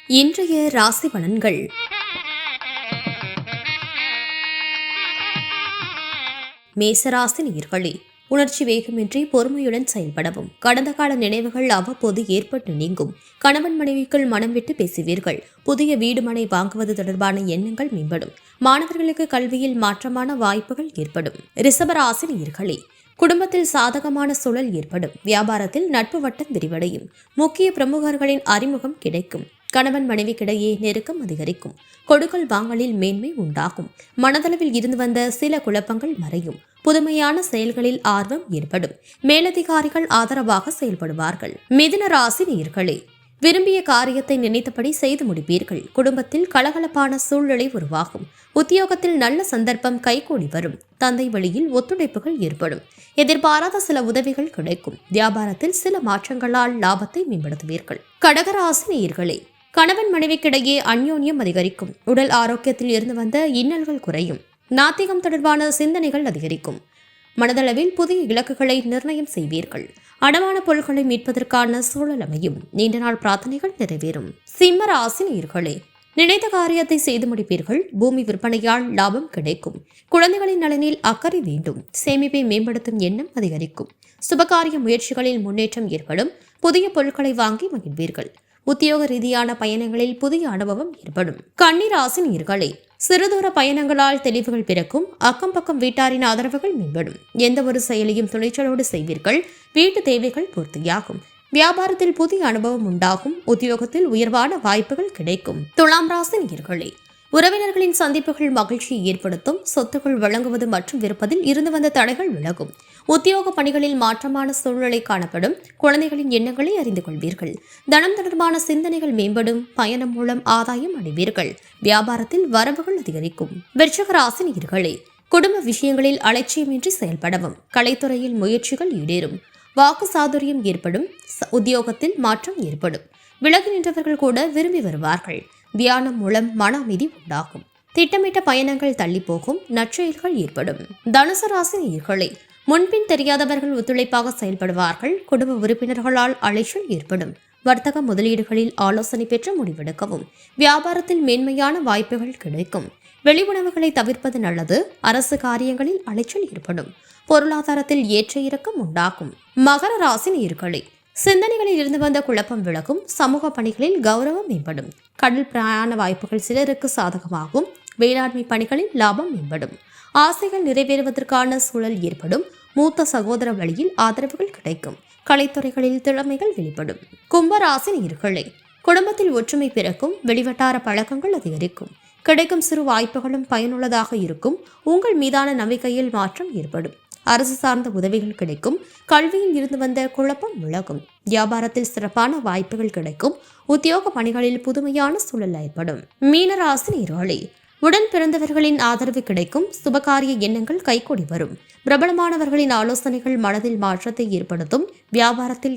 இன்றைய ராசி பலன்கள். மேசராசி நேயர்களே, உணர்ச்சி வேகமின்றி பொறுமையுடன் செயல்படவும், கடந்த கால நினைவுகள் அவ்வப்போது ஏற்பட்டு நீங்கும். கணவன் மனைவிக்குள் மனம் விட்டு பேசுவீர்கள். புதிய வீடு மனை வாங்குவது தொடர்பான எண்ணங்கள் மேம்படும். மாணவர்களுக்கு கல்வியில் மாற்றமான வாய்ப்புகள் ஏற்படும். ரிஷபராசி நேயர்களே, குடும்பத்தில் சாதகமான சூழல் ஏற்படும். வியாபாரத்தில் நட்பு வட்டம் விரிவடையும். முக்கிய பிரமுகர்களின் அறிமுகம் கிடைக்கும். கணவன் மனைவிக்கிடையே நெருக்கம் அதிகரிக்கும். கொடுக்கல் வாங்கலில் மேன்மை உண்டாகும். மனதளவில் இருந்து வந்த சில குழப்பங்கள் மறையும். புதுமையான செயல்களில் ஆர்வம் ஏற்படும். மேலதிகாரிகள் ஆதரவாக செயல்படுவார்கள். மிதுன ராசி நேயர்களே, விரும்பிய காரியத்தை நினைத்தபடி செய்து முடிப்பீர்கள். குடும்பத்தில் கலகலப்பான சூழ்நிலை உருவாகும். உத்தியோகத்தில் நல்ல சந்தர்ப்பம் கைகூடி வரும். தந்தை வழியில் ஒத்துழைப்புகள் ஏற்படும். எதிர்பாராத சில உதவிகள் கிடைக்கும். வியாபாரத்தில் சில மாற்றங்களால் லாபத்தை மேம்படுத்துவீர்கள். கடகராசி நேயர்களே, கணவன் மனைவிக்கிடையே அந்யோன்யம் அதிகரிக்கும். உடல் ஆரோக்கியத்தில் இருந்து வந்த இன்னல்கள் குறையும். நாத்திகம் தொடர்பான சிந்தனைகள் அதிகரிக்கும். மனதளவில் புதிய இலக்குகளை நிர்ணயம் செய்வீர்கள். அடமான பொருட்களை மீட்பதற்கான சூழல் அமையும். நீண்ட நாள் பிரார்த்தனைகள் நிறைவேறும். சிம்ம ராசி நேயர்களே, நினைத்த காரியத்தை செய்து முடிப்பீர்கள். பூமி விற்பனையால் லாபம் கிடைக்கும். குழந்தைகளின் நலனில் அக்கறை வேண்டும். சேமிப்பை மேம்படுத்தும் எண்ணம் அதிகரிக்கும். சுபகாரிய முயற்சிகளில் முன்னேற்றம் ஏற்படும். புதிய பொருட்களை வாங்கி மகிழ்வீர்கள். உத்தியோக ரீதியான பயணங்களில் புதிய அனுபவம் ஏற்படும். கன்னி ராசி நேயர்களே, சிறுதூர பயணங்களால் தெளிவுகள் பிறக்கும். அக்கம் பக்கம் வீட்டாரின் ஆதரவுகள் மேம்படும். எந்த ஒரு செயலையும் துணிச்சலோடு செய்வீர்கள். வீட்டு தேவைகள் பூர்த்தியாகும். வியாபாரத்தில் புதிய அனுபவம் உண்டாகும். உத்தியோகத்தில் உயர்வான வாய்ப்புகள் கிடைக்கும். துலாம் ராசி நேயர்களே, உறவினர்களின் சந்திப்புகள் மகிழ்ச்சியை ஏற்படுத்தும். சொத்துக்கள் வழங்குவது மற்றும் விற்பதில் இருந்து வந்த தடைகள் விலகும். உத்தியோக பணிகளில் மாற்றமான சூழ்நிலை காணப்படும். குழந்தைகளின் எண்ணங்களை அறிந்து கொள்வீர்கள். தனம் தொடர்பான சிந்தனைகள் மேம்படும். பயணம் மூலம் ஆதாயம் அடைவீர்கள். வியாபாரத்தில் வரவுகள் அதிகரிக்கும். விருச்சிக ராசி நேயர்களே, குடும்ப விஷயங்களில் அலட்சியமின்றி செயல்படவும். கலைத்துறையில் முயற்சிகள் ஈடேறும். வாக்கு சாதுரியம் ஏற்படும். உத்தியோகத்தில் மாற்றம் ஏற்படும். விலகி நின்றவர்கள் கூட விரும்பி வருவார்கள். தியானம் மூலம் மன அமைதி உண்டாகும். திட்டமிட்ட பயணங்கள் தள்ளி போகும். நற்செயல்கள் ஏற்படும். தனுசு ராசி நேயர்களே, முன்பின் தெரியாதவர்கள் ஒத்துழைப்பாக செயல்படுவார்கள். குடும்ப உறுப்பினர்களால் அலைச்சல் ஏற்படும். வர்த்தக முதலீடுகளில் ஆலோசனை பெற்று முடிவெடுக்கவும். வியாபாரத்தில் மேன்மையான வாய்ப்புகள் கிடைக்கும். வெளி உணவுகளை தவிர்ப்பது நல்லது. அரசு காரியங்களில் அலைச்சல் ஏற்படும். பொருளாதாரத்தில் ஏற்ற இறக்கம் உண்டாகும். மகர ராசி நேயர்களே, சிந்தனைகளில் இருந்து வந்த குழப்பம் விலகும். சமூக பணிகளில் கௌரவம் மேம்படும். கடல் பிரயாண வாய்ப்புகள் சிலருக்கு சாதகமாகும். வேளாண்மை பணிகளில் லாபம் மேம்படும். ஆசைகள் நிறைவேறுவதற்கான சூழல் ஏற்படும். மூத்த சகோதர வழியில் ஆதரவுகள் கிடைக்கும். கலைத்துறைகளில் திறமைகள் வெளிப்படும். கும்பராசி நேயர்களே, குடும்பத்தில் ஒற்றுமை பிறக்கும். வெளிவட்டார பழக்கங்கள் அதிகரிக்கும். கிடைக்கும் சிறு வாய்ப்புகளும் பயனுள்ளதாக இருக்கும். உங்கள் மீதான நம்பிக்கையில் மாற்றம் ஏற்படும். அரசு சார்ந்த உதவிகள் கிடைக்கும். கல்வியில் இருந்து வந்த குழப்பம் விலகும். வியாபாரத்தில் சிறப்பான வாய்ப்புகள் கிடைக்கும். உத்தியோக பணிகளில் புதுமையான சூழல் ஏற்படும். மீனராசி நேயர்களே, உடன் பிறந்தவர்களின் ஆதரவு கிடைக்கும். சுபகாரிய எண்ணங்கள் கைகூடி வரும். பிரபலமானவர்களின் ஆலோசனைகள் மனதில் மாற்றத்தை ஏற்படுத்தும். வியாபாரத்தில்